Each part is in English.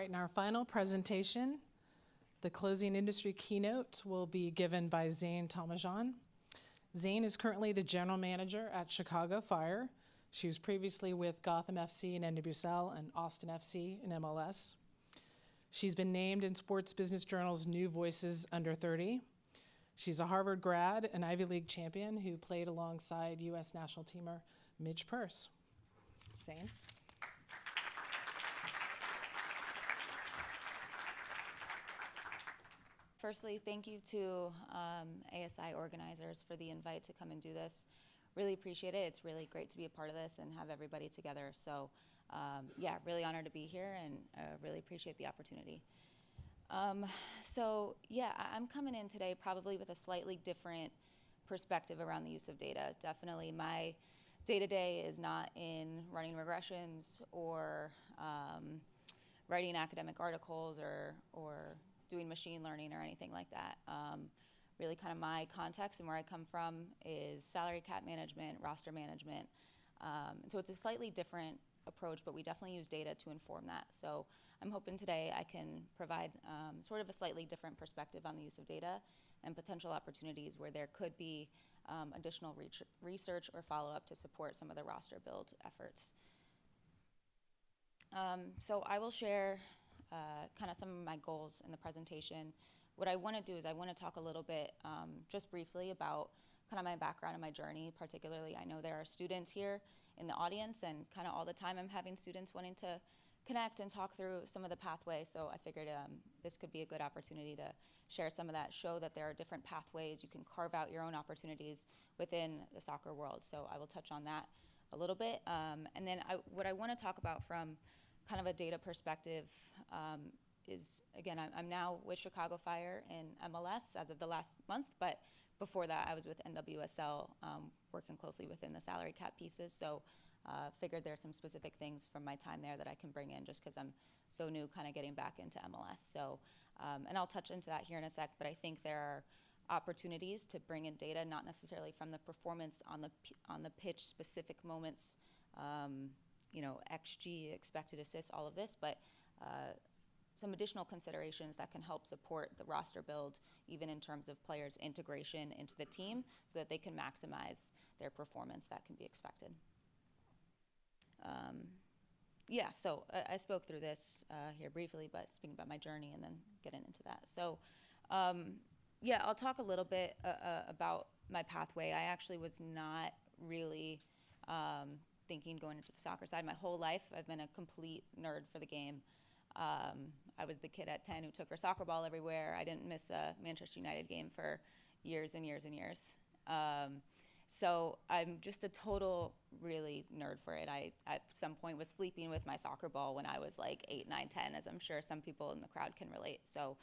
right, in our final presentation, the closing industry keynote will be given by Zayne Thomajan. Zayne is currently the general manager at Chicago Fire. She was previously with Gotham FC and NWSL and Austin FC in MLS. She's been named in Sports Business Journal's New Voices Under 30. She's a Harvard grad, an Ivy League champion who played alongside U.S. national teamer Midge Purce. Zayne. Firstly, thank you to ASI organizers for the invite to come and do this. Really appreciate it. It's really great to be a part of this and have everybody together. So yeah, really honored to be here and really appreciate the opportunity. So yeah, I'm coming in today probably with a slightly different perspective around the use of data. Definitely my day-to-day is not in running regressions or writing academic articles or doing machine learning or anything like that. Really kind of my context and where I come from is salary cap management, roster management. And so it's a slightly different approach, but we definitely use data to inform that. So I'm hoping today I can provide sort of a slightly different perspective on the use of data and potential opportunities where there could be additional research or follow-up to support some of the roster build efforts. So I will share kind of some of my goals in the presentation. What I want to do is I want to talk a little bit just briefly about kind of my background and my journey. Particularly, I know there are students here in the audience, and kind of all the time I'm having students wanting to connect and talk through some of the pathways. So I figured this could be a good opportunity to share some of that, show that there are different pathways. You can carve out your own opportunities within the soccer world. So I will touch on that a little bit. And then what I want to talk about from kind of a data perspective is, again, I'm now with Chicago Fire in MLS as of the last month, but before that I was with NWSL working closely within the salary cap pieces. So figured there's some specific things from my time there that I can bring in just because I'm so new kind of getting back into MLS. So, and I'll touch into that here in a sec, but I think there are opportunities to bring in data, not necessarily from the performance on the pitch, specific moments, you know, XG, expected assists, all of this, but some additional considerations that can help support the roster build, even in terms of players' integration into the team so that they can maximize their performance that can be expected. Yeah, so I spoke through this here briefly, but speaking about my journey and then getting into that. So yeah, I'll talk a little bit about my pathway. I actually was not really thinking going into the soccer side. My whole life, I've been a complete nerd for the game. I was the kid at 10 who took her soccer ball everywhere. I didn't miss a Manchester United game for years and years and years. So I'm just a total really nerd for it. I, at some point, was sleeping with my soccer ball when I was like 8, 9, 10, as I'm sure some people in the crowd can relate. So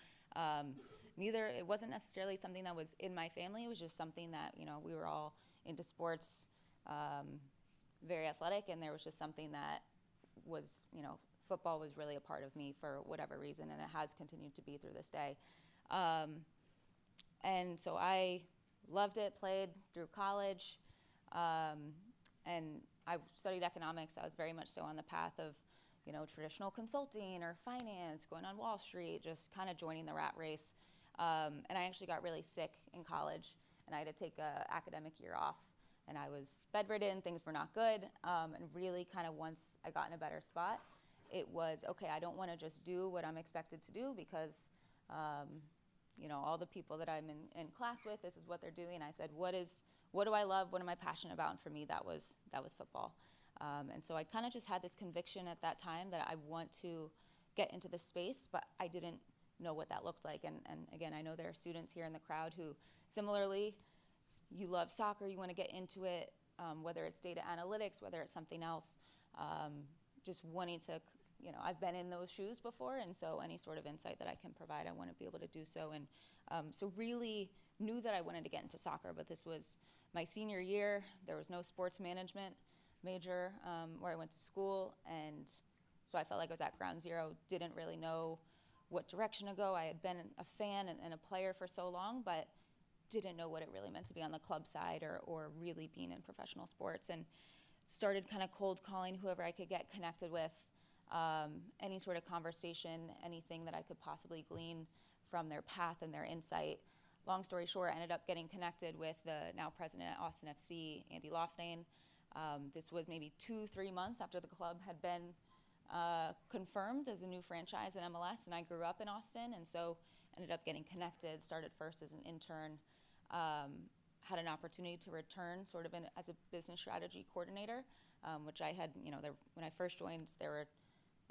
it wasn't necessarily something that was in my family. It was just something that, you know, we were all into sports, very athletic, and there was just something that was, you know, football was really a part of me for whatever reason, and it has continued to be through this day. And so I loved it, played through college, and I studied economics. I was very much so on the path of, you know, traditional consulting or finance, going on Wall Street, just kind of joining the rat race. And I actually got really sick in college, and I had to take an academic year off. And I was bedridden, things were not good, and really kind of once I got in a better spot, it was, okay, I don't want to just do what I'm expected to do because, you know, all the people that I'm in class with, this is what they're doing. I said, what do I love? What am I passionate about? And for me, that was football. And so I kind of just had this conviction at that time that I want to get into this space, but I didn't know what that looked like. And again, I know there are students here in the crowd who similarly, you love soccer, you want to get into it, whether it's data analytics, whether it's something else, just wanting to, you know, I've been in those shoes before, and so any sort of insight that I can provide, I want to be able to do so. And so really knew that I wanted to get into soccer, but this was my senior year. There was no sports management major where I went to school, and so I felt like I was at ground zero, didn't really know what direction to go. I had been a fan and a player for so long, but didn't know what it really meant to be on the club side or really being in professional sports, and started kind of cold calling whoever I could get connected with. any sort of conversation, anything that I could possibly glean from their path and their insight. Long story short, I ended up getting connected with the now president at Austin FC, Andy Lofdane. This was maybe 2-3 months after the club had been confirmed as a new franchise in MLS, and I grew up in Austin, and so ended up getting connected, started first as an intern, had an opportunity to return sort of as a business strategy coordinator, which I had, when I first joined, there were,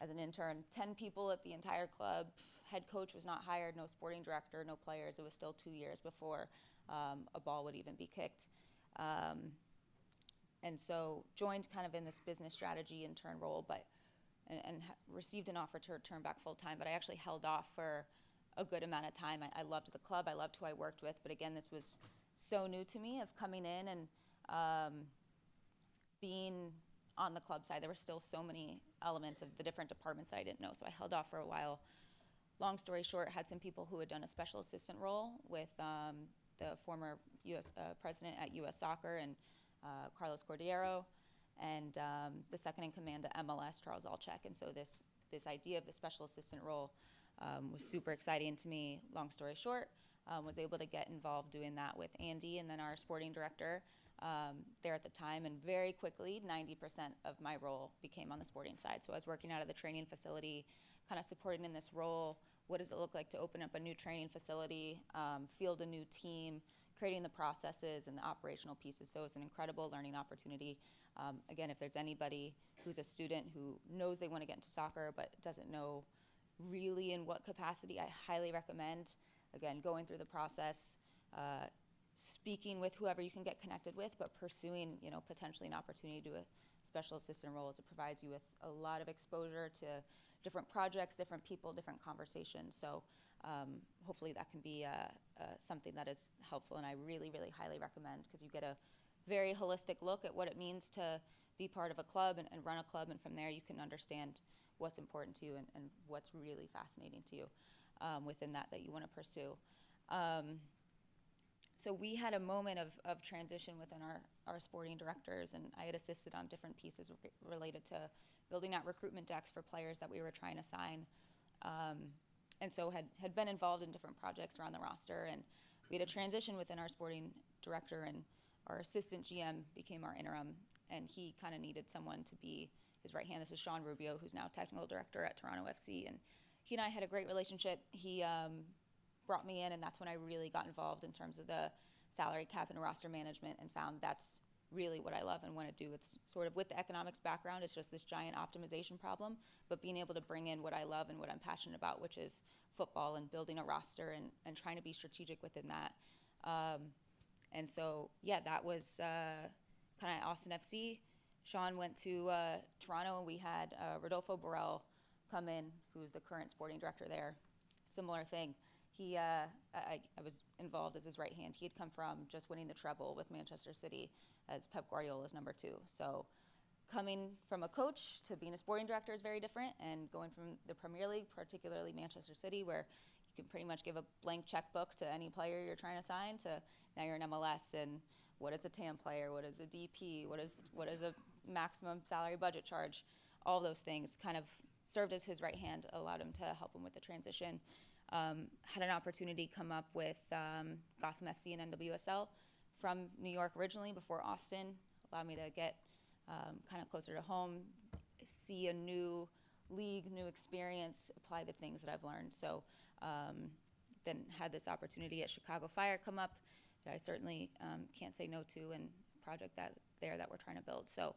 as an intern, 10 people at the entire club. Head coach was not hired, no sporting director, no players. It was still 2 years before a ball would even be kicked. And so joined kind of in this business strategy intern role, and received an offer to return back full time, but I actually held off for a good amount of time. I loved the club, I loved who I worked with, but again, this was so new to me of coming in and being on the club side. There were still so many elements of the different departments that I didn't know, so I held off for a while. Long story short, had some people who had done a special assistant role with the former U.S. President at U.S. Soccer and Carlos Cordeiro, and the second in command at MLS, Charles Alchek. And so this idea of the special assistant role was super exciting to me. Long story short, was able to get involved doing that with Andy and then our sporting director there at the time, and very quickly 90% of my role became on the sporting side. So I was working out of the training facility, kind of supporting in this role. What does it look like to open up a new training facility, field a new team, creating the processes and the operational pieces. So it's an incredible learning opportunity. Again, if there's anybody who's a student who knows they want to get into soccer but doesn't know really in what capacity, I highly recommend, again, going through the process, speaking with whoever you can get connected with, but pursuing, potentially an opportunity to do a special assistant role, as it provides you with a lot of exposure to different projects, different people, different conversations. So hopefully that can be something that is helpful, and I really, really highly recommend, because you get a very holistic look at what it means to be part of a club and run a club, and from there you can understand what's important to you and what's really fascinating to you within that you want to pursue. So we had a moment of transition within our sporting directors, and I had assisted on different pieces related to building out recruitment decks for players that we were trying to sign. And so had been involved in different projects around the roster, and we had a transition within our sporting director, and our assistant GM became our interim, and he kind of needed someone to be his right hand. This is Sean Rubio, who's now technical director at Toronto FC, and he and I had a great relationship. He brought me in, and that's when I really got involved in terms of the salary cap and roster management, and found that's really what I love and want to do. It's sort of, with the economics background, it's just this giant optimization problem, but being able to bring in what I love and what I'm passionate about, which is football and building a roster and trying to be strategic within that. And so, yeah, that was kind of Austin FC. Sean went to Toronto, and we had Rodolfo Borrell come in, who's the current sporting director there. Similar thing. I was involved as his right hand. He had come from just winning the treble with Manchester City as Pep Guardiola's number 2. So coming from a coach to being a sporting director is very different, and going from the Premier League, particularly Manchester City, where you can pretty much give a blank checkbook to any player you're trying to sign, to now you're in MLS, and what is a TAM player, what is a DP, what is a maximum salary budget charge, all those things kind of served as his right hand, allowed him to help him with the transition. Had an opportunity come up with Gotham FC and NWSL from New York originally, before Austin, allowed me to get kind of closer to home, see a new league, new experience, apply the things that I've learned. So then had this opportunity at Chicago Fire come up that I certainly can't say no to, and a project that we're trying to build. So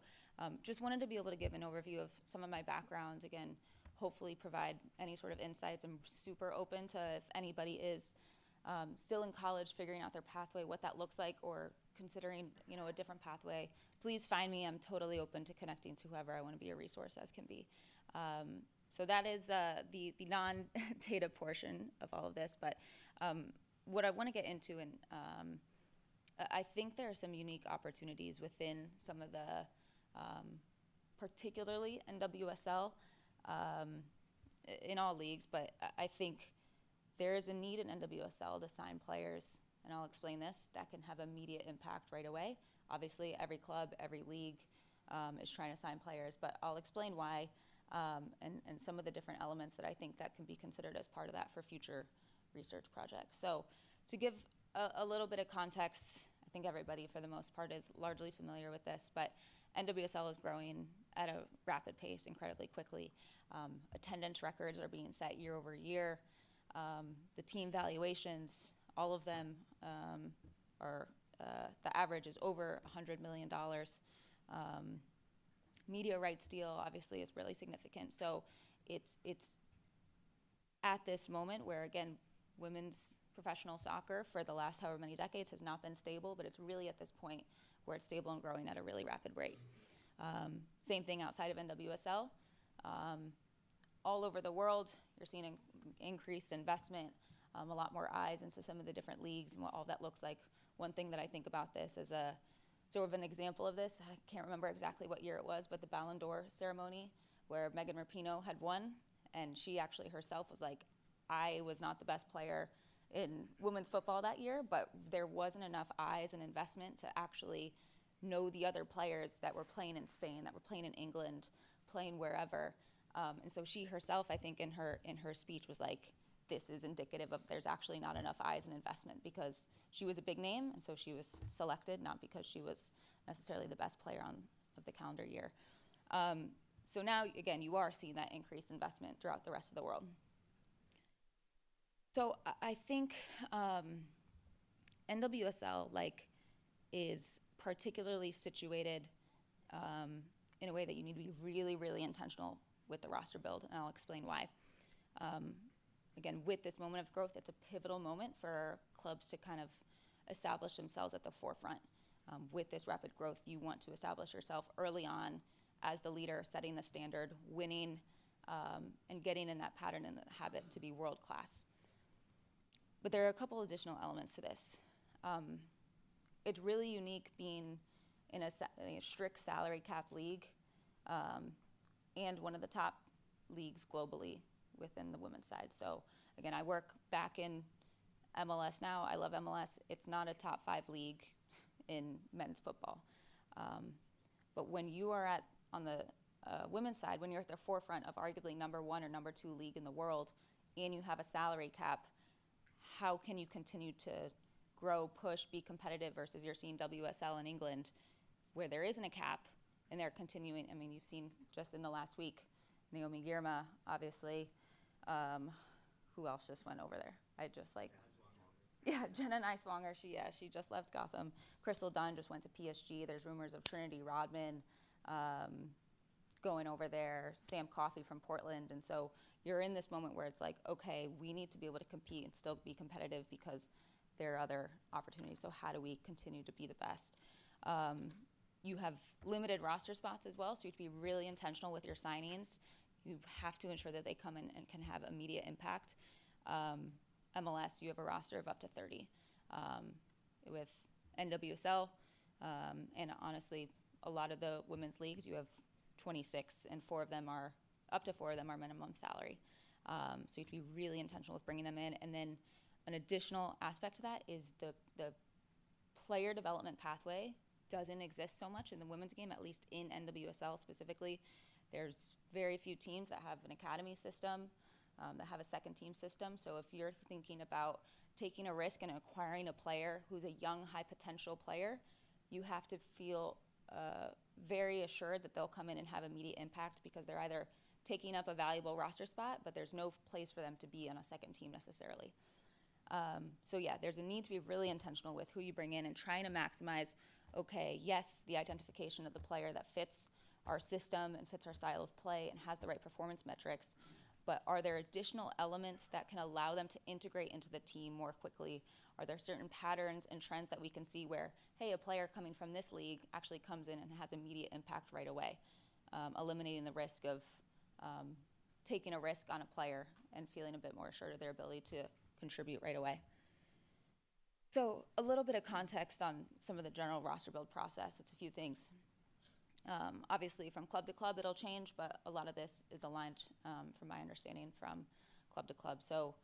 just wanted to be able to give an overview of some of my background, again, hopefully provide any sort of insights. I'm super open to, if anybody is still in college figuring out their pathway, what that looks like, or considering a different pathway, please find me. I'm totally open to connecting to whoever I want to be a resource as can be. So that is the non-data portion of all of this. But what I want to get into, and I think there are some unique opportunities within some of the, particularly NWSL, in all leagues, but I think there is a need in NWSL to sign players, and I'll explain this, that can have immediate impact right away. Obviously, every club, every league is trying to sign players, but I'll explain why and some of the different elements that I think that can be considered as part of that for future research projects. So to give a little bit of context, I think everybody for the most part is largely familiar with this, but NWSL is growing at a rapid pace incredibly quickly. Attendance records are being set year over year. The team valuations, all of them are, the average is over $100 million. Media rights deal obviously is really significant. So it's at this moment where, again, women's professional soccer for the last however many decades has not been stable, but it's really at this point where it's stable and growing at a really rapid rate. Same thing outside of NWSL. All over the world, you're seeing an increased investment, a lot more eyes into some of the different leagues and what all that looks like. One thing that I think about this is a sort of an example of this. I can't remember exactly what year it was, but the Ballon d'Or ceremony where Megan Rapinoe had won, and she actually herself was like, I was not the best player in women's football that year, but there wasn't enough eyes and investment to actually know the other players that were playing in Spain, that were playing in England, playing wherever. And so she herself, I think in her speech was like, this is indicative of there's actually not enough eyes and investment, because she was a big name, and so she was selected, not because she was necessarily the best player of the calendar year. So now, again, you are seeing that increased investment throughout the rest of the world. So I think NWSL is particularly situated in a way that you need to be really, really intentional with the roster build, and I'll explain why. Again, with this moment of growth, it's a pivotal moment for clubs to kind of establish themselves at the forefront. With this rapid growth, you want to establish yourself early on as the leader, setting the standard, winning, and getting in that pattern and the habit to be world class. But there are a couple additional elements to this. It's really unique being in a strict salary cap league and one of the top leagues globally within the women's side. So again, I work back in MLS now. I love MLS. It's not a top 5 league in men's football. But when you are on the women's side, when you're at the forefront of arguably number 1 or number 2 league in the world, and you have a salary cap, how can you continue to grow, push, be competitive versus you're seeing WSL in England where there isn't a cap and they're continuing. I mean, you've seen just in the last week, Naomi Girma, obviously. Who else just went over there? Jenna Niswanger, she just left Gotham. Crystal Dunn just went to PSG. There's rumors of Trinity Rodman going over there, Sam Coffey from Portland. And so you're in this moment where it's like, okay, we need to be able to compete and still be competitive because there are other opportunities. So how do we continue to be the best? You have limited roster spots as well, so you have to be really intentional with your signings. You have to ensure that they come in and can have immediate impact. MLS, you have a roster of up to 30. With NWSL, and honestly, a lot of the women's leagues, you have 26, and up to 4 of them are minimum salary. So you have to be really intentional with bringing them in. And then an additional aspect to that is the player development pathway doesn't exist so much in the women's game, at least in NWSL specifically. There's very few teams that have an academy system, that have a second team system. So if you're thinking about taking a risk and acquiring a player who's a young, high potential player, you have to feel very assured that they'll come in and have immediate impact, because they're either taking up a valuable roster spot, but there's no place for them to be on a second team necessarily. So yeah, there's a need to be really intentional with who you bring in and trying to maximize, okay, yes, the identification of the player that fits our system and fits our style of play and has the right performance metrics, but are there additional elements that can allow them to integrate into the team more quickly? Are there certain patterns and trends that we can see where, hey, a player coming from this league actually comes in and has immediate impact right away, eliminating the risk of taking a risk on a player and feeling a bit more assured of their ability to contribute right away. So a little bit of context on some of the general roster build process. It's a few things. Obviously, from club to club, it'll change, but a lot of this is aligned, from my understanding, from club to club. So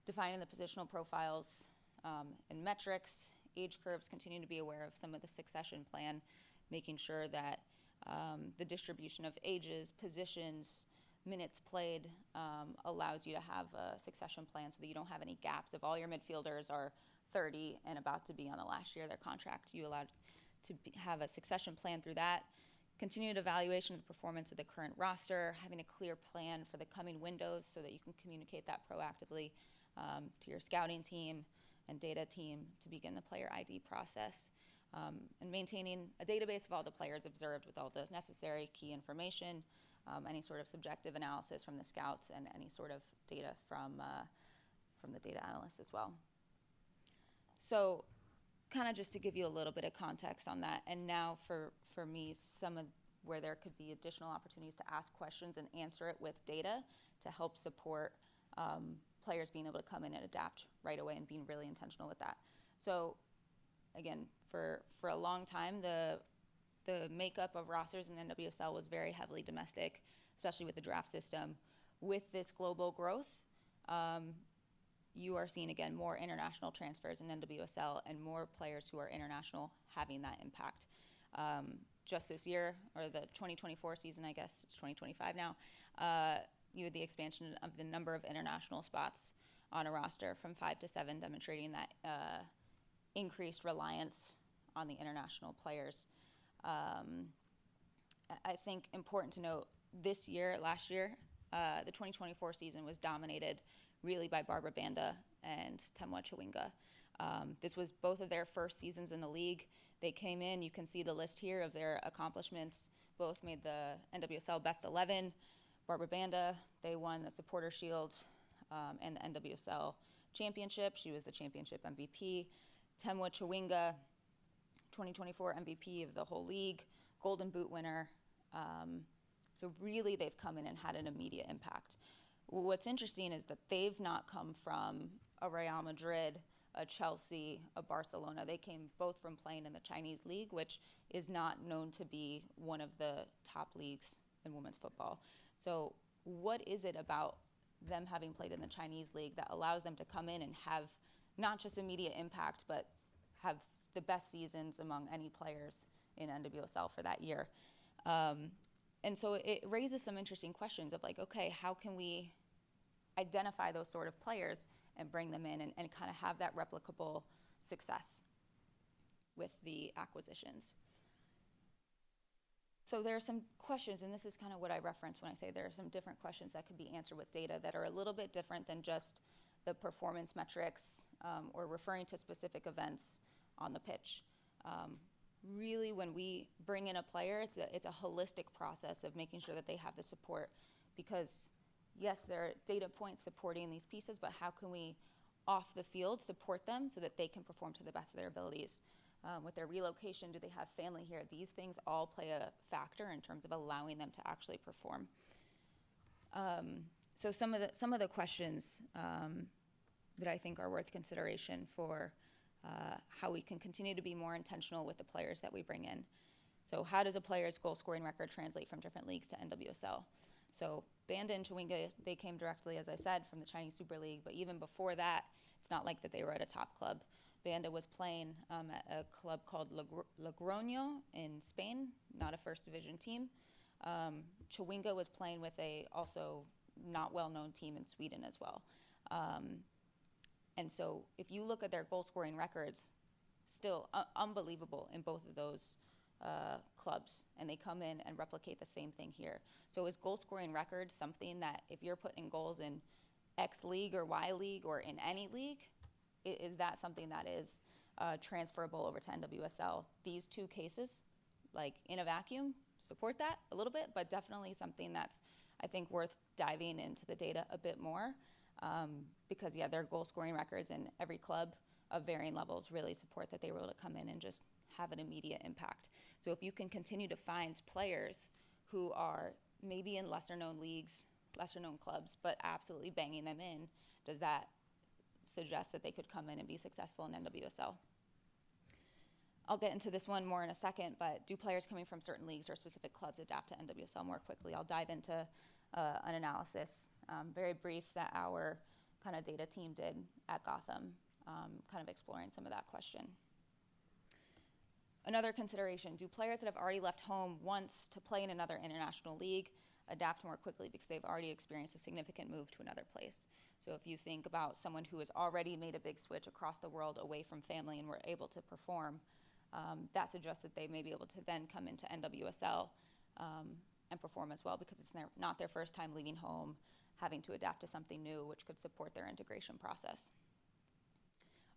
defining the positional profiles and metrics, age curves, continuing to be aware of some of the succession plan, making sure that the distribution of ages, positions, minutes played allows you to have a succession plan so that you don't have any gaps. If all your midfielders are 30 and about to be on the last year of their contract, you allowed to have a succession plan through that. Continued evaluation of the performance of the current roster, having a clear plan for the coming windows so that you can communicate that proactively to your scouting team and data team to begin the player ID process. And maintaining a database of all the players observed with all the necessary key information, any sort of subjective analysis from the scouts, and any sort of data from the data analysts as well. So kind of just to give you a little bit of context on that, and now for me, some of where there could be additional opportunities to ask questions and answer it with data to help support players being able to come in and adapt right away and being really intentional with that. So again, for a long time, the makeup of rosters in NWSL was very heavily domestic, especially with the draft system. With this global growth, you are seeing, again, more international transfers in NWSL and more players who are international having that impact. Just this year, or the 2024 season, I guess it's 2025 now, you had the expansion of the number of international spots on a roster from 5 to 7, demonstrating that increased reliance on the international players. I think important to note, last year, the 2024 season was dominated really by Barbara Banda and Temwa Chawinga. This was both of their first seasons in the league. They came in, you can see the list here of their accomplishments. Both made the NWSL Best 11. Barbara Banda, they won the Supporter Shield and the NWSL Championship. She was the championship MVP. Temwa Chawinga, 2024 MVP of the whole league, Golden Boot winner. So really they've come in and had an immediate impact. What's interesting is that they've not come from a Real Madrid, a Chelsea, a Barcelona. They came both from playing in the Chinese league, which is not known to be one of the top leagues in women's football. So what is it about them having played in the Chinese league that allows them to come in and have not just immediate impact, but have the best seasons among any players in NWSL for that year? And so it raises some interesting questions of like, okay, how can we identify those sort of players and bring them in and kind of have that replicable success with the acquisitions? So there are some questions, and this is kind of what I reference when I say there are some different questions that could be answered with data that are a little bit different than just the performance metrics or referring to specific events on the pitch. Really, when we bring in a player, it's a holistic process of making sure that they have the support, because yes, there are data points supporting these pieces, but how can we, off the field, support them so that they can perform to the best of their abilities? With their relocation, do they have family here? These things all play a factor in terms of allowing them to actually perform. So some of the questions that I think are worth consideration for how we can continue to be more intentional with the players that we bring in. So how does a player's goal scoring record translate from different leagues to NWSL? So Banda and Chawinga, they came directly, as I said, from the Chinese Super League, but even before that, it's not like that they were at a top club. Banda was playing at a club called Logroño in Spain, not a first division team. Chawinga was playing with a also not well-known team in Sweden as well. And so if you look at their goal scoring records, still unbelievable in both of those clubs, and they come in and replicate the same thing here. So is goal scoring record something that if you're putting goals in X league or Y league or in any league, is that something that is transferable over to NWSL? These two cases, like in a vacuum, support that a little bit, but definitely something that's, I think, worth diving into the data a bit more, because yeah, their goal scoring records in every club of varying levels really support that they were able to come in and just have an immediate impact. So if you can continue to find players who are maybe in lesser known leagues, lesser known clubs, but absolutely banging them in, does that suggest that they could come in and be successful in NWSL? I'll get into this one more in a second, but do players coming from certain leagues or specific clubs adapt to NWSL more quickly? I'll dive into an analysis, very brief, that our kind of data team did at Gotham, kind of exploring some of that question. Another consideration, do players that have already left home once to play in another international league adapt more quickly because they've already experienced a significant move to another place. So if you think about someone who has already made a big switch across the world away from family and were able to perform, that suggests that they may be able to then come into NWSL and perform as well, because it's not their first time leaving home, having to adapt to something new, which could support their integration process.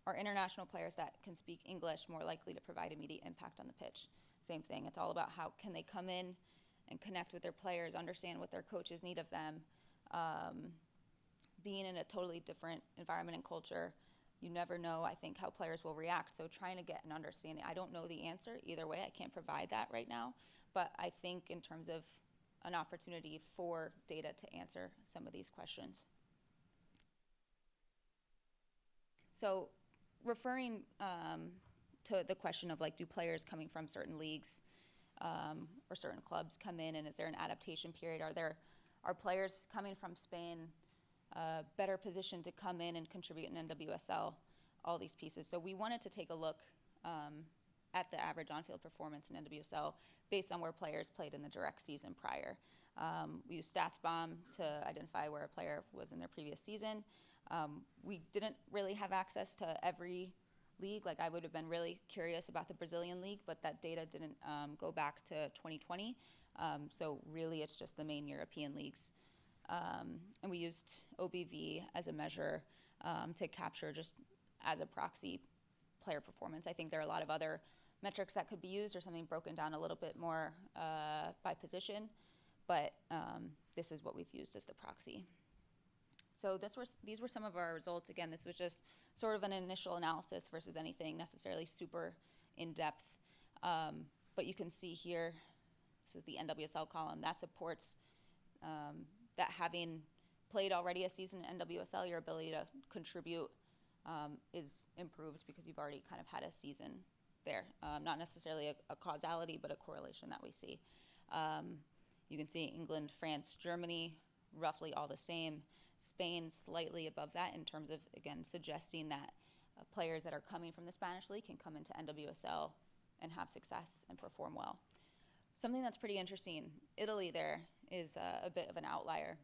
Are international players that can speak English more likely to provide immediate impact on the pitch? Same thing. It's all about how can they come in and connect with their players, understand what their coaches need of them. Being in a totally different environment and culture, you never know, I think, how players will react. So trying to get an understanding. I don't know the answer either way. I can't provide that right now. But I think in terms of an opportunity for data to answer some of these questions. So referring to the question of, like, do players coming from certain leagues or certain clubs come in, and is there an adaptation period? Are players coming from Spain better positioned to come in and contribute in NWSL? All these pieces. So we wanted to take a look at the average on-field performance in NWSL based on where players played in the direct season prior. We used StatsBomb to identify where a player was in their previous season. We didn't really have access to every league. Like, I would have been really curious about the Brazilian league, but that data didn't go back to 2020. So really it's just the main European leagues. And we used OBV as a measure to capture, just as a proxy, player performance. I think there are a lot of other metrics that could be used, or something broken down a little bit more by position, but this is what we've used as the proxy. So these were some of our results. Again, this was just sort of an initial analysis versus anything necessarily super in-depth. But you can see here, this is the NWSL column, that supports that having played already a season in NWSL, your ability to contribute is improved because you've already kind of had a season there. Not necessarily a causality, but a correlation that we see. You can see England, France, Germany, roughly all the same. Spain slightly above that in terms of, again, suggesting that players that are coming from the Spanish league can come into NWSL and have success and perform well. Something that's pretty interesting, Italy there is a bit of an outlier.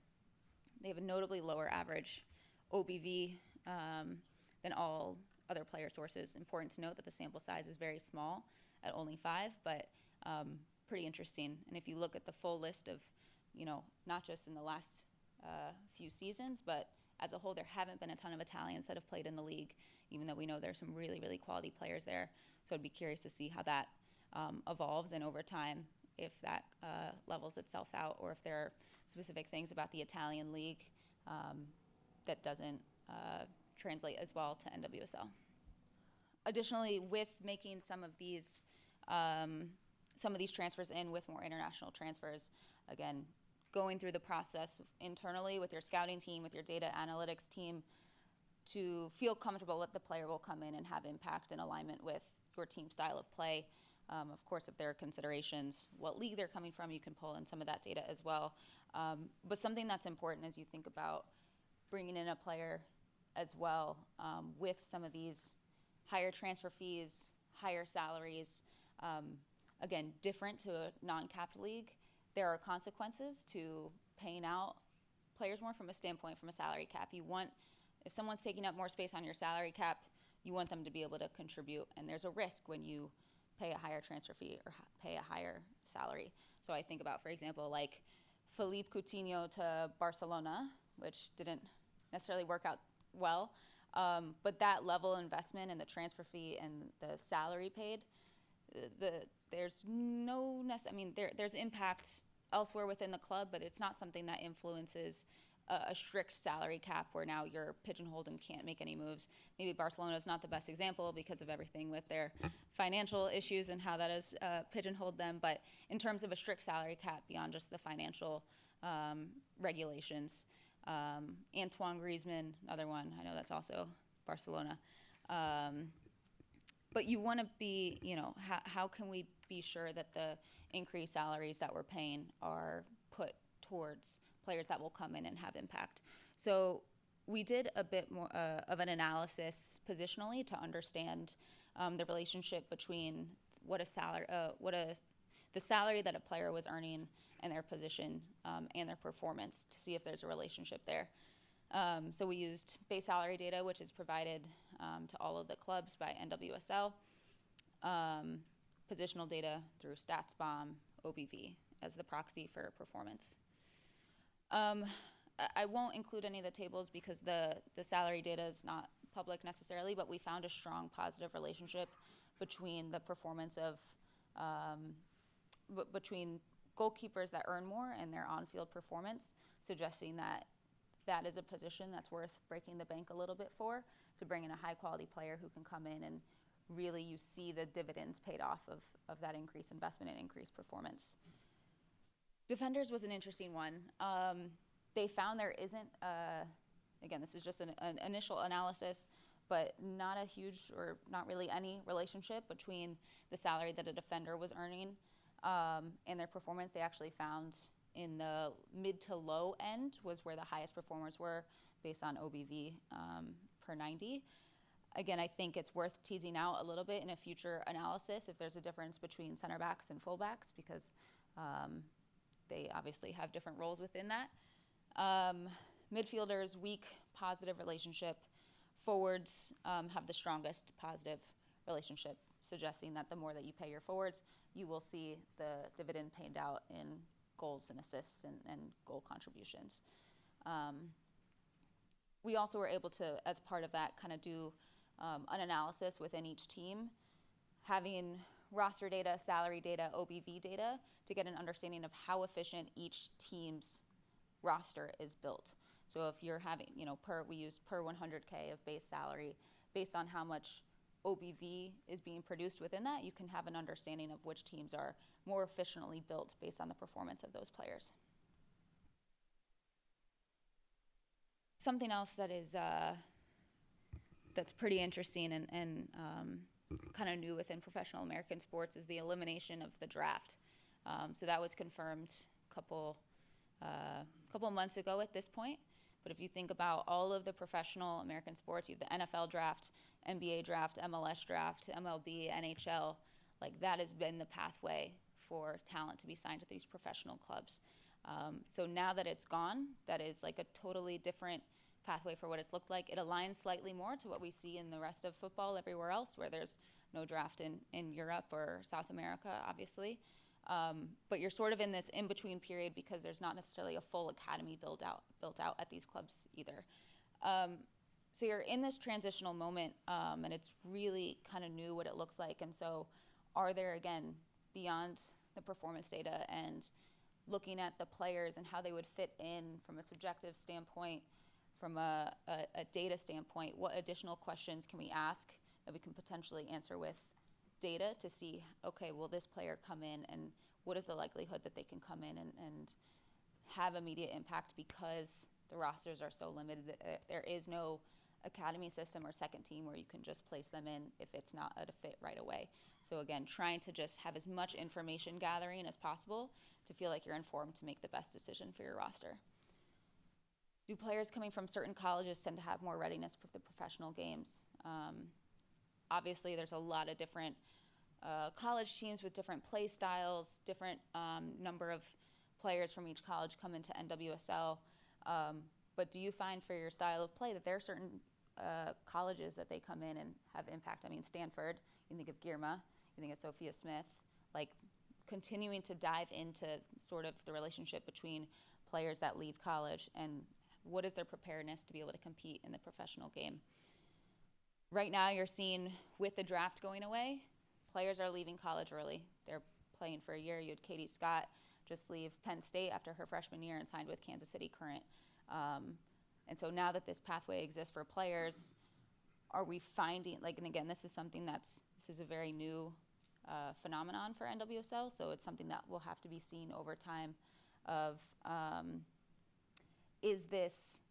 They have a notably lower average OBV than all other player sources. Important to note that the sample size is very small at only 5, but pretty interesting. And if you look at the full list of, not just in the last few seasons, but as a whole, there haven't been a ton of Italians that have played in the league, even though we know there's some really, really quality players there. So I'd be curious to see how that evolves, and over time, if that levels itself out, or if there are specific things about the Italian league that doesn't translate as well to NWSL. Additionally, with making some of these transfers in with more international transfers, again, going through the process internally with your scouting team, with your data analytics team, to feel comfortable that the player will come in and have impact and alignment with your team style of play. Of course, if there are considerations, what league they're coming from, you can pull in some of that data as well. But something that's important as you think about bringing in a player as well, with some of these higher transfer fees, higher salaries, again, different to a non-capped league, there are consequences to paying out players more from a standpoint, from a salary cap. If someone's taking up more space on your salary cap, you want them to be able to contribute, and there's a risk when you pay a higher transfer fee or pay a higher salary. So I think about, for example, like Philippe Coutinho to Barcelona, which didn't necessarily work out well, but that level of investment and the transfer fee and the salary paid, there's there's impact elsewhere within the club, but it's not something that influences a strict salary cap where now you're pigeonholed and can't make any moves. Maybe Barcelona is not the best example because of everything with their financial issues and how that has pigeonholed them, but in terms of a strict salary cap beyond just the financial regulations, Antoine Griezmann, another one, I know that's also Barcelona. But you want to be, how can we be sure that the increased salaries that we're paying are put towards players that will come in and have impact? So we did a bit more of an analysis positionally to understand the relationship between what a the salary that a player was earning and their position and their performance to see if there's a relationship there. So we used base salary data, which is provided to all of the clubs by NWSL, positional data through StatsBomb, OBV as the proxy for performance. I won't include any of the tables because the salary data is not public necessarily, but we found a strong positive relationship between the performance of, between goalkeepers that earn more and their on-field performance, suggesting that that is a position that's worth breaking the bank a little bit for, to bring in a high-quality player who can come in and really you see the dividends paid off of that increased investment and increased performance. Defenders was an interesting one. They found there isn't, again, this is just an initial analysis, but not a huge or not really any relationship between the salary that a defender was earning and their performance. They actually found in the mid to low end was where the highest performers were based on OBV per 90. Again, I think it's worth teasing out a little bit in a future analysis if there's a difference between center backs and fullbacks, because they obviously have different roles within that. Midfielders, weak positive relationship. Forwards have the strongest positive relationship, suggesting that the more that you pay your forwards, you will see the dividend paid out in goals and assists and goal contributions. We also were able to, as part of that, kind of do an analysis within each team, having roster data, salary data, OBV data, to get an understanding of how efficient each team's roster is built. So if you're having, we used per 100K of base salary, based on how much OBV is being produced within that, you can have an understanding of which teams are more efficiently built based on the performance of those players. Something else that is that's pretty interesting and kind of new within professional American sports is the elimination of the draft. So that was confirmed a couple months ago at this point. But if you think about all of the professional American sports, you have the NFL draft, NBA draft, MLS draft, MLB, NHL, like that has been the pathway for talent to be signed to these professional clubs. So now that it's gone, that is like a totally different pathway for what it's looked like. It aligns slightly more to what we see in the rest of football everywhere else, where there's no draft in Europe or South America, obviously. But you're sort of in this in-between period because there's not necessarily a full academy built out at these clubs either. So you're in this transitional moment, and it's really kind of new what it looks like. And so are there, again, beyond the performance data and looking at the players and how they would fit in from a subjective standpoint, from a data standpoint, what additional questions can we ask that we can potentially answer with data to see, okay, will this player come in and what is the likelihood that they can come in and have immediate impact because the rosters are so limited that there is no academy system or second team where you can just place them in if it's not a fit right away. So again, trying to just have as much information gathering as possible to feel like you're informed to make the best decision for your roster. Do players coming from certain colleges tend to have more readiness for the professional games? Obviously, there's a lot of different college teams with different play styles, different number of players from each college come into NWSL. But do you find for your style of play that there are certain colleges that they come in and have impact? I mean, Stanford, you think of Girma, you think of Sophia Smith, like continuing to dive into sort of the relationship between players that leave college and what is their preparedness to be able to compete in the professional game. Right now, you're seeing with the draft going away, players are leaving college early. They're playing for a year. You had Katie Scott just leave Penn State after her freshman year and signed with Kansas City Current. And so now that this pathway exists for players, are we finding, like, and again, this is a very new phenomenon for NWSL, so it's something that will have to be seen over time of, is this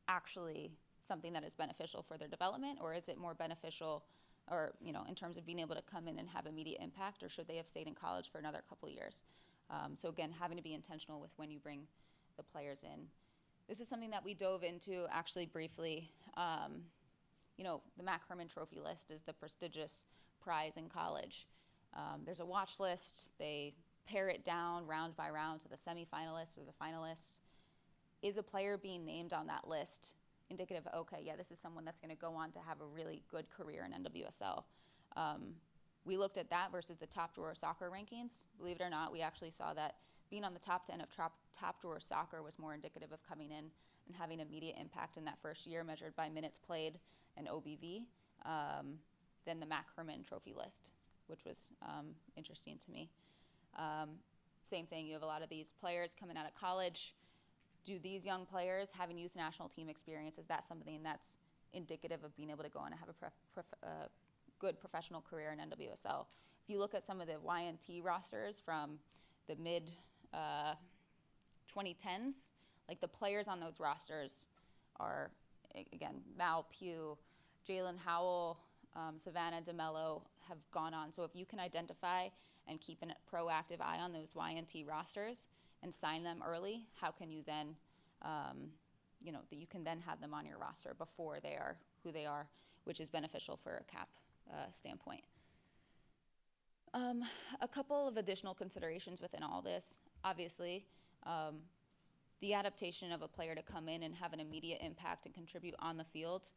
actually something that is beneficial for their development, or is it more beneficial or, in terms of being able to come in and have immediate impact, or should they have stayed in college for another couple of years? So again, having to be intentional with when you bring the players in. This is something that we dove into actually briefly. The Mac Herman Trophy list is the prestigious prize in college. There's a watch list. They pare it down round by round to the semifinalists or the finalists. Is a player being named on that list indicative of, okay, yeah, this is someone that's going to go on to have a really good career in NWSL? We looked at that versus the top drawer soccer rankings. Believe it or not, we actually saw that being on the top 10 of top drawer soccer was more indicative of coming in and having immediate impact in that first year, measured by minutes played and OBV, than the Mac Herman trophy list, which was interesting to me. Same thing, you have a lot of these players coming out of college. Do these young players having youth national team experience, is that something that's indicative of being able to go on and have a good professional career in NWSL? If you look at some of the YNT rosters from the mid 2010s, like the players on those rosters are, again, Mal Pugh, Jalen Howell, Savannah DeMello have gone on. So if you can identify and keep a proactive eye on those YNT rosters and sign them early, how can you then, that you can then have them on your roster before they are who they are, which is beneficial for a cap standpoint. A couple of additional considerations within all this. Obviously, the adaptation of a player to come in and have an immediate impact and contribute on the field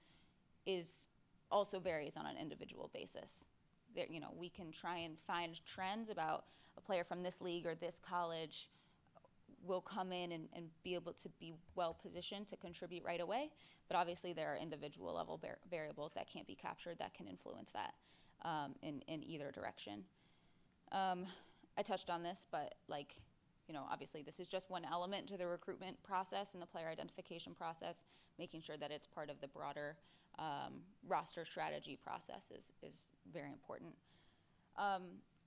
also varies on an individual basis. We can try and find trends about a player from this league or this college will come in and be able to be well positioned to contribute right away. But obviously there are individual level variables that can't be captured that can influence that in either direction. I touched on this, but obviously this is just one element to the recruitment process and the player identification process. Making sure that it's part of the broader roster strategy process is very important.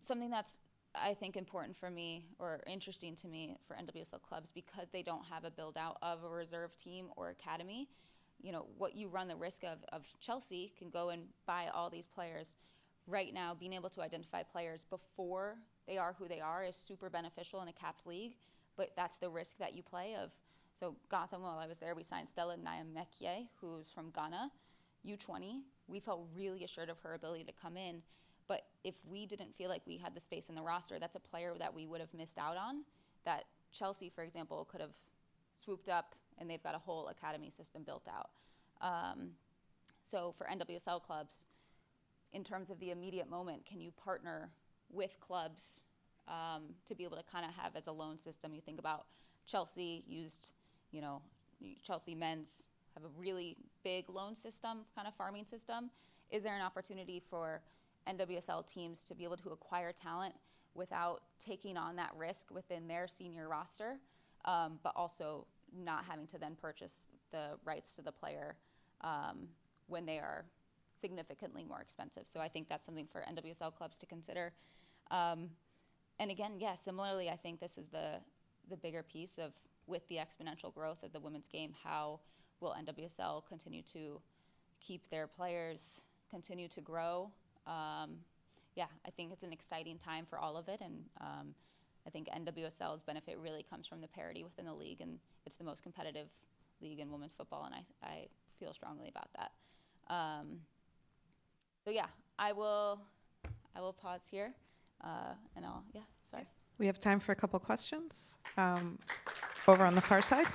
Something that's, I think, important for me or interesting to me for NWSL clubs, because they don't have a build out of a reserve team or academy, what you run the risk of Chelsea can go and buy all these players. Right now, being able to identify players before they are who they are is super beneficial in a capped league, but that's the risk that you play of. So Gotham, while I was there, we signed Stella Nyamekye, who's from Ghana, U20. We felt really assured of her ability to come in, but if we didn't feel like we had the space in the roster, that's a player that we would have missed out on, that Chelsea, for example, could have swooped up, and they've got a whole academy system built out. So for NWSL clubs, in terms of the immediate moment, can you partner with clubs to be able to kind of have as a loan system? You think about Chelsea used, Chelsea men's have a really big loan system, kind of farming system. Is there an opportunity for NWSL teams to be able to acquire talent without taking on that risk within their senior roster, but also not having to then purchase the rights to the player when they are significantly more expensive? So I think that's something for NWSL clubs to consider. And again, similarly, I think this is the bigger piece of, with the exponential growth of the women's game, how will NWSL continue to keep their players, continue to grow? I think it's an exciting time for all of it, and I think NWSL's benefit really comes from the parity within the league, and it's the most competitive league in women's football, and I feel strongly about that. I will pause here, and sorry. We have time for a couple questions over on the far side.